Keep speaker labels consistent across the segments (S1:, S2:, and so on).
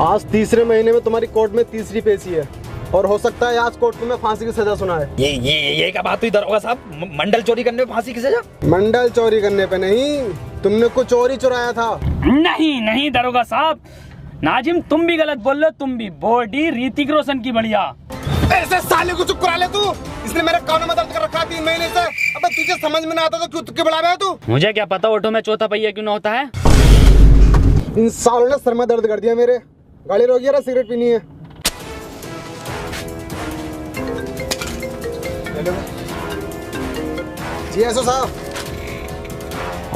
S1: आज तीसरे महीने में तुम्हारी कोर्ट में तीसरी पेशी है और हो सकता है आज कोर्ट तुम्हें फांसी की सजा सुनाए।
S2: ये क्या बात हुई दरोगा साहब? मंडल चोरी करने पे फांसी की सजा?
S1: मंडल चोरी करने पे नहीं, तुमने कुछ चोरी चुराया था।
S3: नहीं दरोगा साहब, नाजिम तुम भी गलत बोल रहे हो। तुम भी बॉडी ऋतिक रोशन की बढ़िया।
S1: ऐसे साले को चुप करा ले तू। इसने मेरे कानों में दर्द कर रखा 3 महीने से। अबे तुझे समझ में ना आता तो क्यों तुक्के बढ़ावे है तू?
S3: मुझे क्या पता ऑटो में चौथा पहिया क्यों ना होता है।
S1: इन सालों ने सर में दर्द कर दिया मेरे। गाड़ी रोकिए ना, सिगरेट पीनी है। जी एसओ साहब।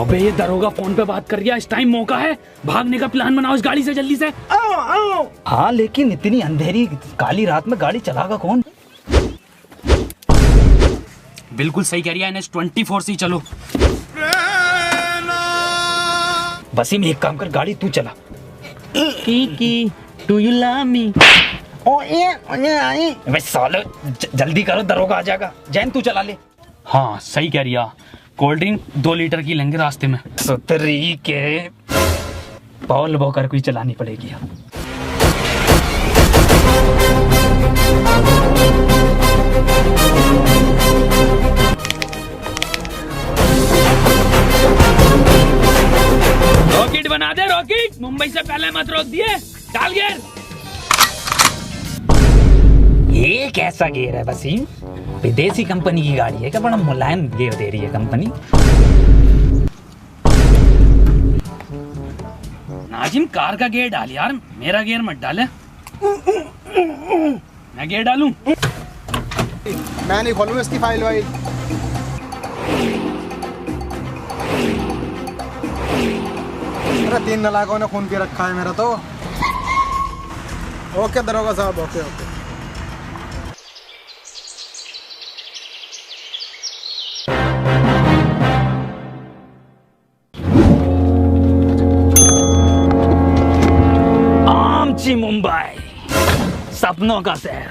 S3: अबे ये दरोगा फोन पे बात कर रहा है। इस टाइम मौका है, भागने का प्लान बनाओ इस गाड़ी से जल्दी से।
S2: आओ। हाँ लेकिन इतनी अंधेरी काली रात में गाड़ी चलागा कौन?
S3: बिल्कुल सही कह रही है NH24 से चलो।
S2: वसीम एक काम कर, गाड़ी तू चला।
S3: की डू यू लव मी?
S2: वैसे साले जल्दी करो, दरोगा आ जाएगा। जैन तू चला ले।
S3: हाँ सही कह रही है। कोल्ड ड्रिंक 2 लीटर की लेंगे रास्ते में।
S2: सुतरी के पॉल बोकर कोई चलानी पड़ेगी।
S3: रॉकेट बना दे रॉकेट। मुंबई से पहले मत रोक दिए। डाल गियर।
S2: ये कैसा गियर है वसीम? विदेशी कंपनी की गाड़ी है क्या? बड़ा मुलायम गियर दे रही है कंपनी।
S3: नाजिम कार का गियर डाल यार, मेरा गियर मत डाले। मैं गियर डालूं?
S1: मैं नहीं खोलूंगा इसकी फाइल वाइल। अरे 3 नालायकों ने खून पी रखा है मेरा तो। ओके दरोगा साहब, ओके ओके।
S3: आमची मुंबई, सपनों का शहर।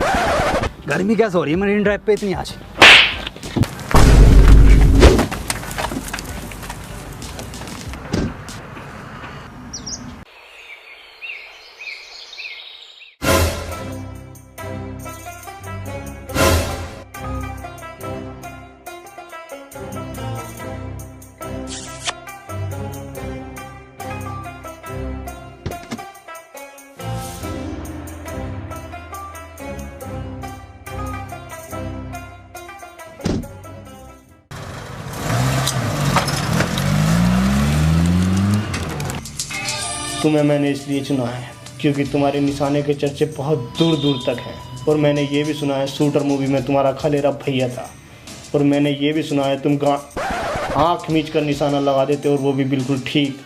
S2: गर्मी कैसे हो रही है मरीन ड्राइव पे इतनी आज?
S4: तुम्हें मैंने इसलिए चुना है क्योंकि तुम्हारे निशाने के चर्चे बहुत दूर दूर तक हैं। और मैंने ये भी सुना है शूटर मूवी में तुम्हारा खलेरा भैया था। और मैंने ये भी सुना है तुम आँख मीच कर निशाना लगा देते, और वो भी बिल्कुल ठीक।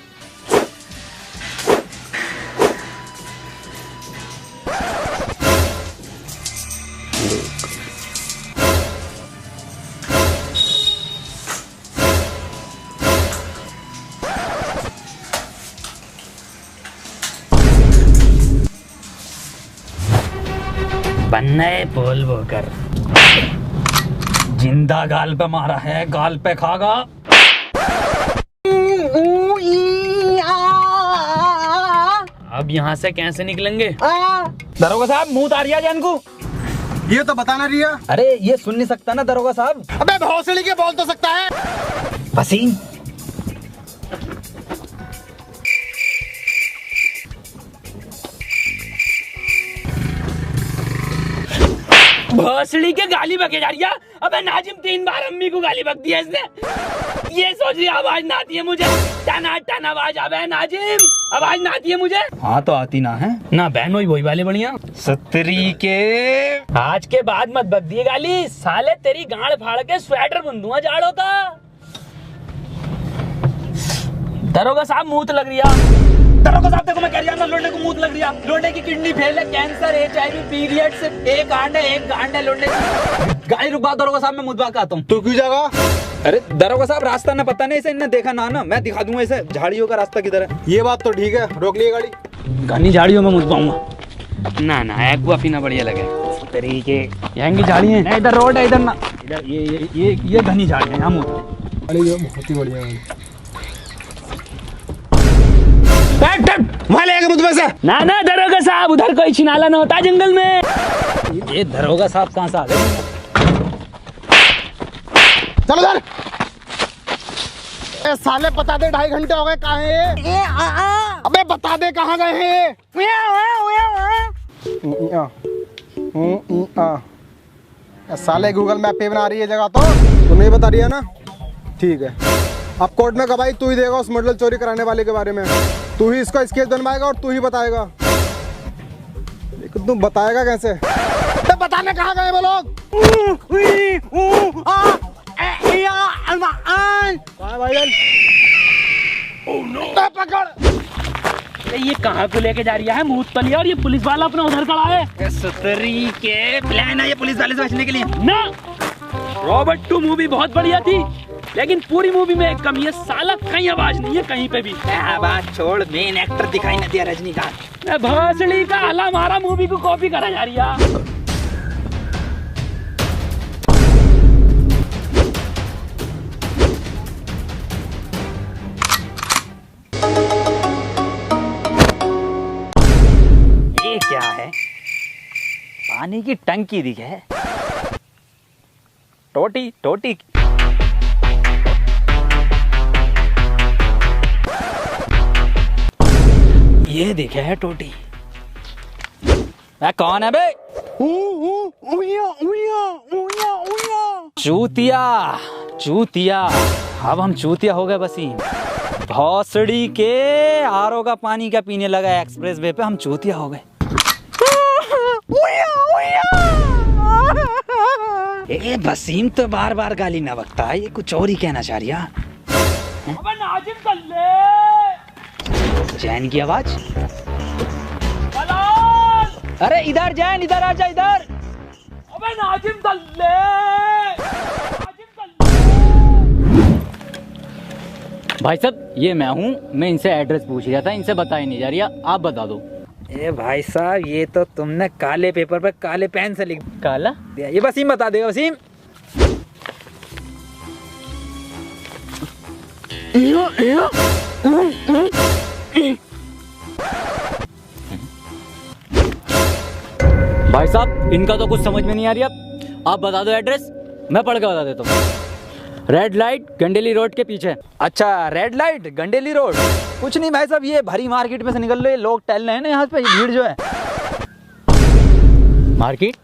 S3: बनने बोल वो कर।
S2: जिंदा गाल पे मारा है, गाल पे खागा।
S3: अब यहाँ से कैसे निकलेंगे?
S2: दरोगा साहब मुंह उतारिया जैन को।
S1: ये तो बताना रिया।
S2: अरे ये सुन नहीं सकता ना दरोगा साहब।
S1: अबे भौसड़ी के बोल तो सकता है।
S2: वसीम
S3: भोसड़ी के गाली बके जा रही है। अबे नाजिम 3 बार अम्मी को गाली बक दिया इसने। ये सोच रही आवाज ना आती है मुझे। टन टन आवाज आवे नाजिम, आवाज ना आती है मुझे।
S2: हाँ तो आती ना है
S3: ना बहन वही वाले बढ़िया।
S2: सतरी के
S3: आज के बाद मत बक दिए गाली, साले तेरी गांड फाड़ के स्वेटर बुन दूंगा जाड़ों का। दरोगा साहब मूत लग रही है।
S2: दरोगा साहब देखो मैं कह रहा हूँ लोंडे को मूत लग रही है।
S3: लोंडे की किडनी फेल है, कैंसर, HIV, पीरियड से एक गांड है लोंडे की।
S2: गाड़ी रुकवा दरोगा साहब, मैं मुद्दा आता हूँ।
S1: तू क्यों जागा?
S2: अरे दरोगा साहब रास्ता ना पता नहीं, इसे इन्हें देखा ना मैं दिखा दूंगा इसे झाड़ियों का रास्ता किधर है।
S1: ये बात तो ठीक है, रोक लिए गाड़ी।
S3: घनी झाड़ियों में मुझ पाऊंगा ना एक्वा पीना बढ़िया लगे।
S2: तरीके
S3: यहाँ की झाड़ी है, इधर रोड है, इधर ना इधर ये घनी झाड़ी है। यहाँ
S1: अरे ये बहुत ही बढ़िया है। वहाँ ले मुझ में से।
S3: ना ना दरोगा साहब, उधर कोई छिनाला न होता जंगल में।
S2: ये दरोगा साहब कहाँ से आ गए?
S1: चलो उधर। ए साले बता दे, 2.5 घंटे हो गए, कहाँ है ये? अबे बता दे कहाँ गए हैं? साले गूगल मैप पे बना रही है जगह, तो नहीं बता रही है ना? ठीक है, अब कोर्ट में गवाही तू ही देगा उस मॉडल चोरी कराने वाले के बारे में। तू ही इसका स्केच बनवाएगा और तू ही बताएगा। लेकिन तू बताएगा कैसे? तो बताने कहाँ गए वो लोग? पकड़।
S3: ये कहाँ को लेके जा रही है मूतलिया, और ये पुलिस वाला अपना उधर खड़ा है।
S2: सुतरी के प्लान है ये पुलिस वाले से बचने के लिए
S3: ना। रॉबर्ट 2 मूवी बहुत बढ़िया थी, लेकिन पूरी मूवी में एक कमी है, साला कहीं आवाज नहीं है कहीं पे भी।
S2: बात छोड़, मेन एक्टर दिखाई न दिया रजनीकांत।
S3: भोसड़ी का हला मारा मूवी को कॉपी करा जा रही है।
S2: ये क्या है? पानी की टंकी दिखे। टोटी टोटी। ये दिखे है टोटी। कौन है बे? चूतिया चूतिया। अब हम चूतिया हो गए वसीम। भौसड़ी के आरओ का पानी का पीने लगा एक्सप्रेस वे पे, हम चूतिया हो गए। ए वसीम तो बार बार गाली ना बकता है, ये कुछ और ही कहना चाह रही है।
S3: अबे नाजिम दल्ले।
S2: जैन की आवाज।
S3: दलाल।
S2: अरे इधर जैन, इधर आजा इधर।
S3: अबे नाजिम दल्ले।
S5: भाई साहब ये मैं हूँ, मैं इनसे एड्रेस पूछ रहा था, इनसे बताया नहीं जा रही, आप बता दो।
S2: ए भाई साहब, ये तो तुमने काले पेपर पे काले पेन से लिख
S5: काला
S2: दिया। ये वसीम बता देगा। वसीम
S5: भाई साहब इनका तो कुछ समझ में नहीं आ रही, अब आप बता दो एड्रेस, मैं पढ़ के बता देता हूँ। रेड लाइट गंडेली रोड के पीछे।
S2: अच्छा, रेड लाइट गंडेली रोड। कुछ नहीं भाई साहब, ये भरी मार्केट में से निकल रहे लोग टहल रहे हैं ना यहाँ पे, भीड़ जो है।
S5: मार्केट?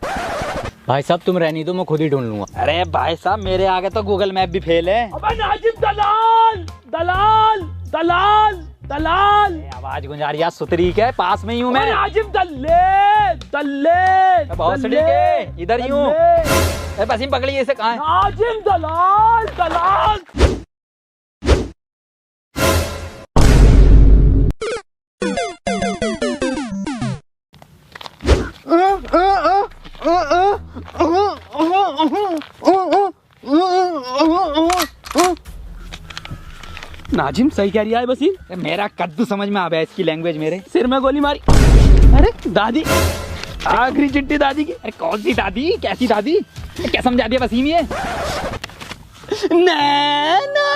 S5: भाई साहब तुम रहनी दो, मैं खुद ही ढूंढ लूंगा।
S2: अरे भाई साहब मेरे आगे तो गूगल मैप भी फेल है।
S3: अबे नाजिम दलाल दलाल दलाल दलाल।
S2: आवाज गुंजा रही है सुतरी के, पास में ही हूँ मैं।
S3: नाजिम दल्ले दल्ले।
S2: बहुत सड़ी के, इधर ही हूँ। वसीम पकड़िए इसे, कहाँ है?
S3: नाजिम दलाल दलाल। नाजिम सही कह रही है वसीम।
S2: मेरा कद्दू समझ में आ गया इसकी लैंग्वेज, मेरे
S3: सिर में गोली मारी। अरे दादी, आखिरी चिट्ठी दादी की।
S2: अरे कौन सी दादी, कैसी दादी? क्या समझा दिया वसीम ये?
S3: नैना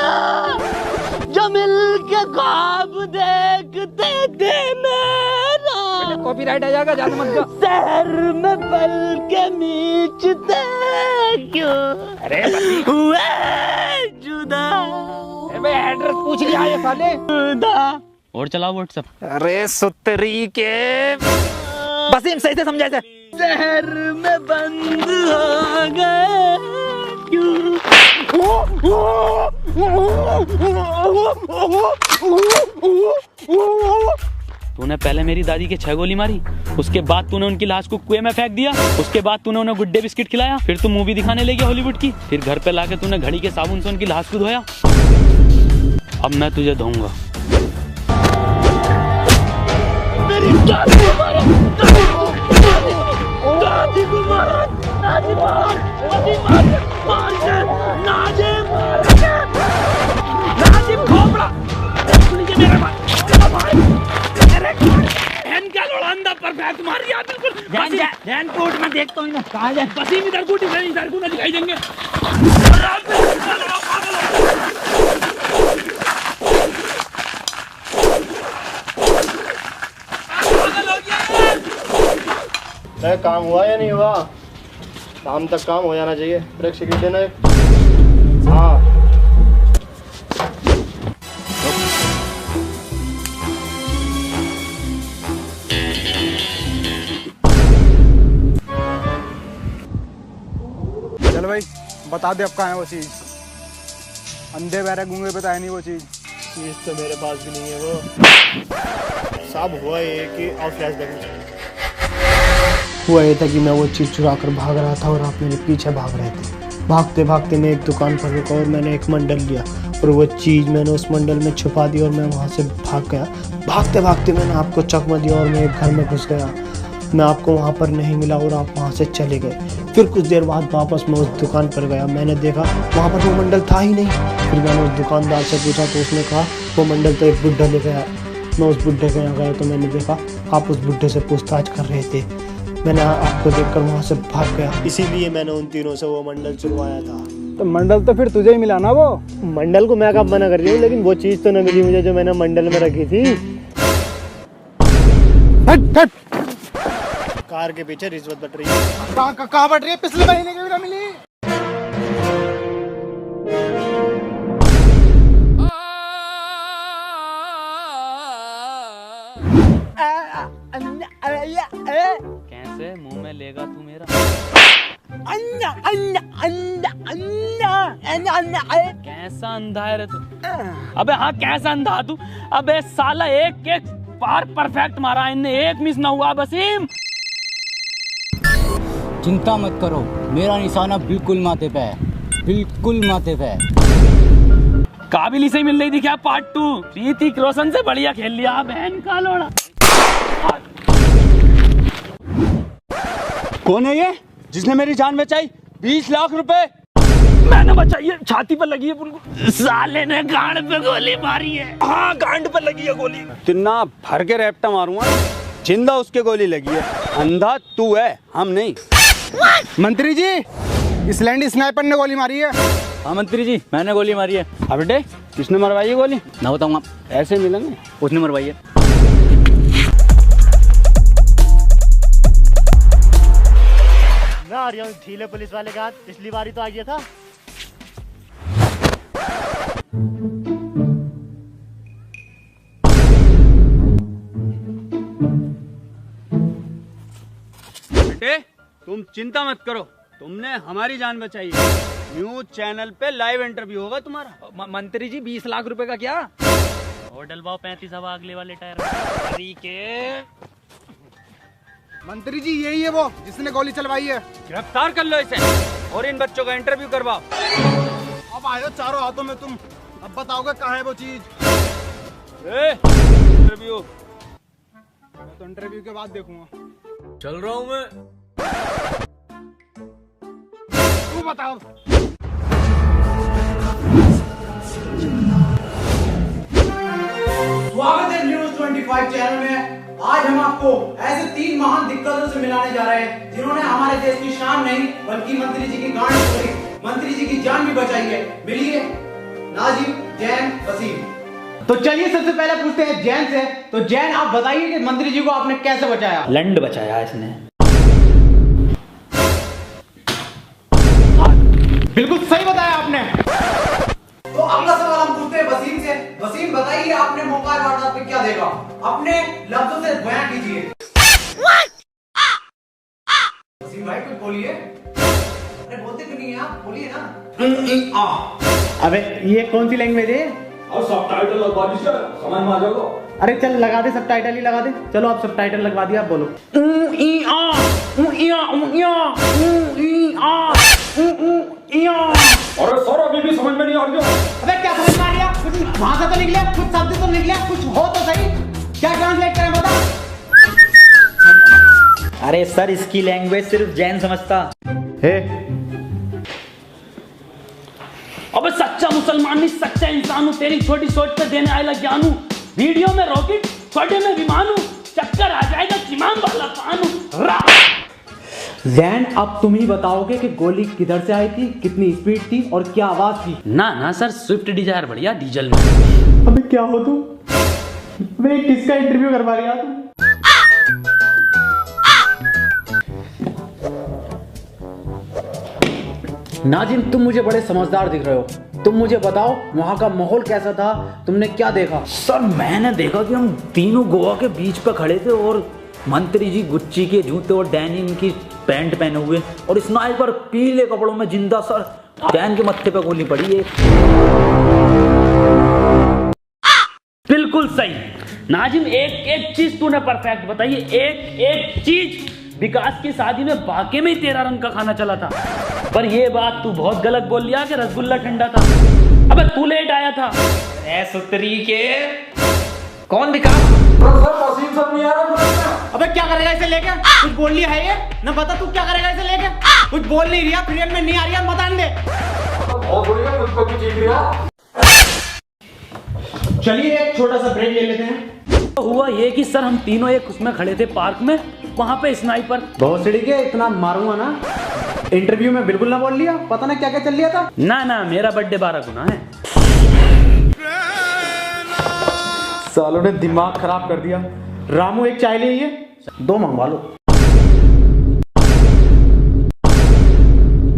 S3: जो मिल के ख्वाब देखते थे मेरा,
S2: कॉपीराइट आ जाएगा, ज्यादा मत गा।
S3: शहर में पल के मीचते क्यों
S2: अरे वसीम,
S3: हुए जुदा।
S2: एड्रेस पूछ लिया ये साले।
S5: और चलाओ व्हाट्सएप।
S2: अरे सुतरी के वसीम, सही से समझा इसे।
S3: शहर में बंद हो गए क्यों?
S5: तूने पहले मेरी दादी के 6 गोली मारी, उसके बाद तूने उनकी लाश को कुएं में फेंक दिया, उसके बाद तूने उन्हें गुड्डे बिस्किट खिलाया, फिर तू मूवी दिखाने ले गया हॉलीवुड की, फिर घर पे लाके तूने घड़ी के साबुन से उनकी लाश को धोया। अब मैं तुझे धोऊंगा।
S3: दादी को मारा, दादी मार, नाजिम खोपड़ा, मेरे क्या लोड़ांदा पर बैठ मार दिया बिल्कुल।
S2: ध्यान कोर्ट में देखता हूँ ना, कहाँ जाए?
S3: वसीम इधर को ना दिखाई देंगे।
S4: अरे काम हुआ या नहीं हुआ? शाम तक काम हो जाना चाहिए। ब्रेक सिगरेट देना एक। हाँ
S1: चल भाई बता दे अब कहाँ है वो चीज़। अंधे बहरे गूंगे बताया नहीं वो चीज़।
S4: चीज़ तो मेरे पास भी नहीं है वो। साहब हुआ ये कि और फ्लैशबैक में हुआ ये था कि मैं वो चीज़ चुरा कर भाग रहा था और आप मेरे पीछे भाग रहे थे। भागते भागते मैं एक दुकान पर रुका और मैंने एक मंडल लिया और वो चीज़ मैंने उस मंडल में छुपा दी और मैं वहाँ से भाग गया। भागते भागते मैंने आपको चकमा दिया और मैं एक घर में घुस गया। मैं आपको वहाँ पर नहीं मिला और आप वहाँ से चले गए। फिर कुछ देर बाद वापस मैं उस दुकान पर गया। मैंने देखा वहाँ पर वो मंडल था ही नहीं। फिर मैंने उस दुकानदार से पूछा तो उसने कहा वो मंडल तो एक बुड्ढा ले गया। मैं उस बुड्ढे के यहाँ गया तो मैंने देखा आप उस बुड्ढे से पूछताछ कर रहे थे। मैंने आपको देखकर वहाँ से भाग गया, इसीलिए मैंने उन तीनों से वो मंडल चुरवाया था।
S1: तो मंडल तो फिर तुझे ही मिला ना वो।
S4: मंडल को मैं कब मना कर रही हूँ, लेकिन वो चीज़ तो न मिली मुझे जो मैंने मंडल में रखी थी।
S1: हट हट।
S4: कार के पीछे रिश्वत बट रही है।
S1: कहाँ बट रही है? पिछले महीने की भी ना मिली।
S5: कैसे मुंह में लेगा तू मेरा? कैसा अंधा है रे तू? अबे हाँ कैसा अंधा तू? अबे साला एक एक बार परफेक्ट मारा, इनने एक मिस ना हुआ। वसीम
S6: चिंता मत करो, मेरा निशाना बिल्कुल माथे पे है, बिल्कुल माथे पे है।
S5: काबिल से ही मिल रही थी क्या पार्ट 2? ऋतिक रोशन से बढ़िया खेल लिया बहन का लोड़ा।
S6: कौन है ये जिसने मेरी जान बचाई? 20 लाख रुपए
S5: मैंने बचाई है, छाती पर लगी है उनको। साले ने गांड पे गोली मारी है। हाँ गांड पे लगी है गोली।
S6: तिन्ना भर के रैप्टा मारूंगा, जिंदा उसके गोली लगी है। अंधा तू है, हम नहीं।
S1: मंत्री जी इस लैंड स्नाइपर ने गोली मारी है।
S6: हाँ मंत्री जी मैंने गोली मारी है। अब बेटे किसने मरवाई है गोली?
S5: ना बताऊंगा,
S6: ऐसे मिलेंगे।
S5: उसने मरवाई है।
S4: मैं आ रहा हूँ ढीले पुलिस वाले का हाथ, पिछली बारी तो आ गया था।
S6: बेटे तुम चिंता मत करो, तुमने हमारी जान बचाई है। न्यूज चैनल पे लाइव इंटरव्यू होगा तुम्हारा।
S2: मंत्री जी 20 लाख रुपए का क्या?
S5: और डलवाओ 35 हवा अगले वाले टायर
S2: के
S1: मंत्री जी यही है वो जिसने गोली चलवाई है।
S6: गिरफ्तार कर लो इसे और इन बच्चों का इंटरव्यू करवाओ।
S1: अब आए हो चारों हाथों में तुम, अब बताओगे कहाँ है वो चीज।
S6: इंटरव्यू
S1: मैं तो इंटरव्यू के बाद देखूंगा।
S6: चल रहा हूँ मैं।
S1: तू बताओ।
S7: स्वागत है न्यूज 25 चैनल में। आज हम आपको ऐसे 3 महान दिग्गजों से मिलाने जा रहे हैं जिन्होंने हमारे देश की शान नहीं बल्कि मंत्री जी की गांड छोड़ी, मंत्री जी की जान भी बचाई है। मिलिए नाजिम, जैन, वसीम। तो चलिए सबसे पहले पूछते हैं जैन से। तो जैन आप बताइए कि मंत्री जी को आपने कैसे बचाया?
S2: लंड बचाया इसने।
S7: बिल्कुल सही बताया आपने। तो अगला सवाल हम पूछते हैं वसीम से। वसीम बताइए आपने मौका वारदात पे क्या देखा? अपने लफ्जों से बयान कीजिए। वसीम भाई कुछ बोलिए। अरे बोलते क्यों नहीं हैं आप? बोलिए ना। अबे ये कौन सी लैंग्वेज है?
S8: और सबटाइटल लगवा दीजिए, समझ में आ जाएगा।
S7: अरे चल लगा दे, सबटाइटल ही लगा दे। चलो आप सबटाइटल लगवा दिया, आप बोलो।
S8: अरे सर अभी भी समझ में नहीं आ रही।
S7: अबे क्या समझ में आ रहा? कुछ भाषा तो निकले, कुछ शब्द तो निकले, कुछ हो तो सही। क्या ट्रांसलेट करें बता?
S2: अरे सर इसकी लैंग्वेज सिर्फ जैन समझता
S4: हे
S5: अबे सच्चा मुसलमान नहीं, सच्चा इंसान हूँ। तेरी छोटी सोच पे देने आएगा ज्ञान हूँ। वीडियो में रॉकेट, छोटे में विमान हूँ। चक्कर आ जाएगा किमान वाला पान हूँ।
S7: जैन अब तुम ही बताओगे कि गोली किधर से आई थी, कितनी स्पीड थी और क्या आवाज थी?
S5: ना सर स्विफ्ट डिजायर बढ़िया डीजल में।
S7: अबे क्या हो तुम? अबे किसका इंटरव्यू करवा रही तुम? नाजिम, तुम मुझे बड़े समझदार दिख रहे हो। तुम मुझे बताओ वहाँ का माहौल कैसा था, तुमने क्या देखा?
S2: सर मैंने देखा कि हम तीनों गोवा के बीच पे खड़े थे और मंत्री जी गुच्ची के जूते और डेनिम की पैंट पहने हुए और स्नाइपर पीले कपड़ों में जिंदा सर डैन के मत्थे पे गोली पड़ी है।
S5: बिल्कुल सही नाजिम, एक एक चीज तूने परफेक्ट बताई, एक एक चीज। विकास की शादी में वाकई में ही तेरा रंग का खाना चला था, पर ये बात तू बहुत गलत बोल लिया कि रसगुल्ला ठंडा था। अबे तू लेट आया था।
S2: ए सुतरी के कौन विकास?
S7: अबे क्या करेगा इसे लेके? कुछ बोल लिया है ये? ना बता तू क्या करेगा इसे लेके? कुछ बोल नहीं रहा, फ्रेम में नहीं आ रही है, बता दे। चलिए एक छोटा सा ब्रेक ले लेते हैं।
S5: तो हुआ ये कि सर हम तीनों एक उसमें खड़े थे पार्क में, वहां पे स्नाइपर।
S7: भोसड़ी के इतना मारूंगा ना, इंटरव्यू में बिल्कुल ना बोल लिया, पता ना क्या क्या चल लिया था।
S5: ना मेरा बर्थडे 12 गुना है।
S7: सालों ने दिमाग खराब कर दिया। रामू एक चाय ले, 2 मंगवा लो।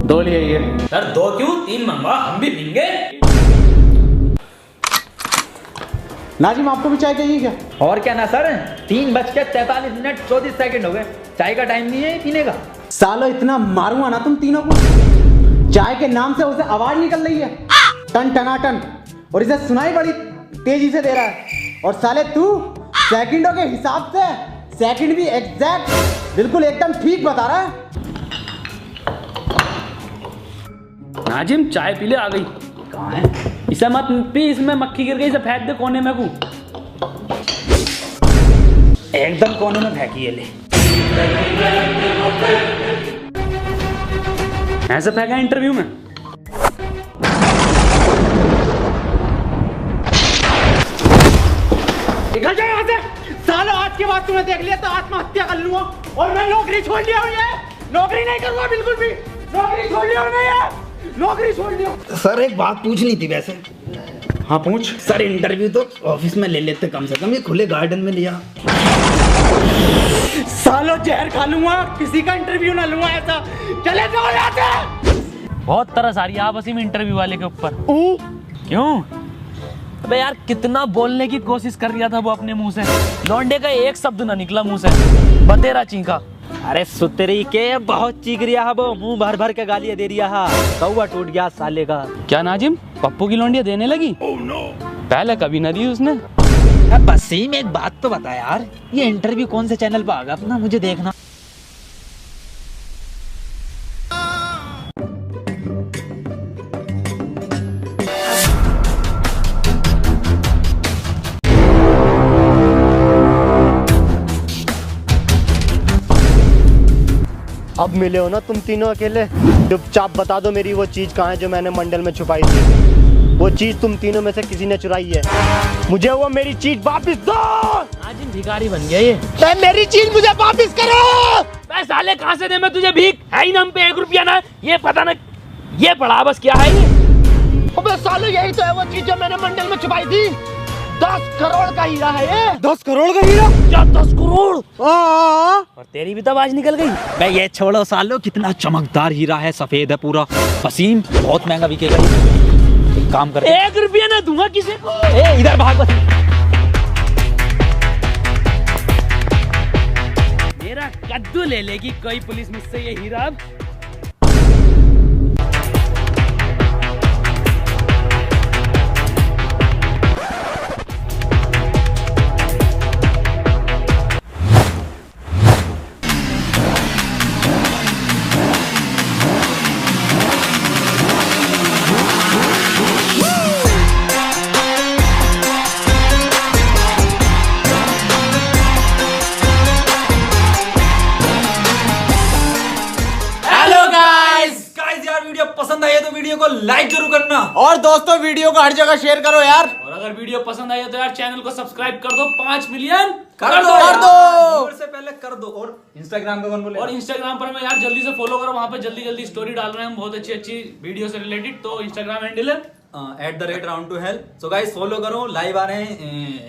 S7: 2 लिए ये।
S2: सर 2 क्यों 3 मंगवा, हम भी पीएंगे।
S7: नाजिम आपको भी चाय चाहिए क्या?
S2: और क्या ना सर, 3:43 34 सेकंड हो गए, चाय का टाइम नहीं है पीने का।
S7: सालो इतना मारूंगा ना तुम तीनों को, चाय के नाम से उसे आवाज निकल रही है टन टनाटन, और इसे सुनाई बड़ी तेजी से दे रहा है। और साले तू सेकंडों के हिसाब से सेकंड भी एग्जैक्ट बिल्कुल एकदम ठीक बता रहा है।
S5: नाजिम चाय पी ले, आ गई।
S2: कहाँ है?
S5: इसे मत पी, इसमें मक्खी गिर गई, इसे फेंक दे कोने में को।
S2: एकदम कोने में फेंकी है, ले।
S5: ऐसे फेंका इंटरव्यू में।
S7: निकल जाए यहाँ से। सालो आज के बाद तुम्हें देख लिया तो आत्महत्या कर लूंगा, और मैं नौकरी छोड़ लिया हूँ, ये नौकरी नहीं करूंगा बिल्कुल भी, नौकरी छोड़ लिया हूँ मैं, ये नौकरी छोड़ लिया।
S2: सर एक बात पूछनी थी वैसे।
S7: हाँ पूछ।
S2: सर इंटरव्यू तो ऑफिस में ले लेते कम से कम, ये खुले गार्डन में लिया।
S7: सालो जहर खा लूंगा, किसी का इंटरव्यू ना लूंगा ऐसा। चले जाओ यहाँ से।
S5: बहुत तरस आ रही है आप वसीम इंटरव्यू वाले के ऊपर। क्यों? अबे यार कितना बोलने की कोशिश कर रहा था वो अपने मुंह से, लौंडे का एक शब्द ना निकला मुंह से, बतेरा चीखा।
S2: अरे सुतरी के बहुत चीख रिया है वो, मुंह भर भर के गालियां दे रिया है, कौवा टूट गया साले का।
S5: क्या नाजिम, पप्पू की लौंडिया देने लगी? पहले कभी ना दी उसने।
S2: बसीम एक बात तो बता यार, ये इंटरव्यू कौन से चैनल पे आगा अपना, मुझे देखना।
S4: अब मिले हो ना तुम तीनों अकेले, चुपचाप बता दो मेरी वो चीज कहाँ है जो मैंने मंडल में छुपाई थी। वो चीज तुम तीनों में से किसी ने चुराई है, मुझे वो मेरी चीज वापस दो।
S5: नाजिम भिखारी बन गया ये।
S4: मेरी चीज मुझे वापस करो।
S5: मैं साले कहाँ से दे मैं तुझे भीख, है ही ना हम पे 1 रुपया ना, ये पता ना ये पड़ा बस क्या है ये।
S4: अबे साले यही तो है वो चीज जो मैंने मंडल में छुपाई थी। 10 करोड़ का हीरा है ये।
S7: 10 करोड़ का हीरा?
S5: क्या 10 करोड़? और तेरी भी तो आवाज निकल गई।
S2: बे ये छोड़ो सालो, कितना चमकदार हीरा है, सफेद है पूरा। वसीम बहुत महंगा बिकेगा ये। एक काम कर,
S5: 1 रुपया ना दूंगा किसी को।
S2: ए इधर भाग वसीम।
S5: मेरा कद्दू ले लेगी कोई पुलिस मुझसे ये हीरा।
S2: पसंद आई है तो वीडियो को लाइक जरूर करना,
S7: और दोस्तों वीडियो को हर जगह शेयर करो यार।
S5: और अगर वीडियो पसंद आई है तो यार चैनल को सब्सक्राइब कर दो। 5 मिलियन
S2: कर दो से पहले कर दो। और इंस्टाग्राम पे कौन बोले?
S5: और इंस्टाग्राम पर हमें यार जल्दी से फॉलो करो, वहां पे जल्दी स्टोरी डाल रहे हैं हम बहुत अच्छी वीडियो से रिलेटेड। तो इंस्टाग्राम हैंडल है
S2: @round2hell। सो गाइस फॉलो करो, लाइव आ रहे हैं।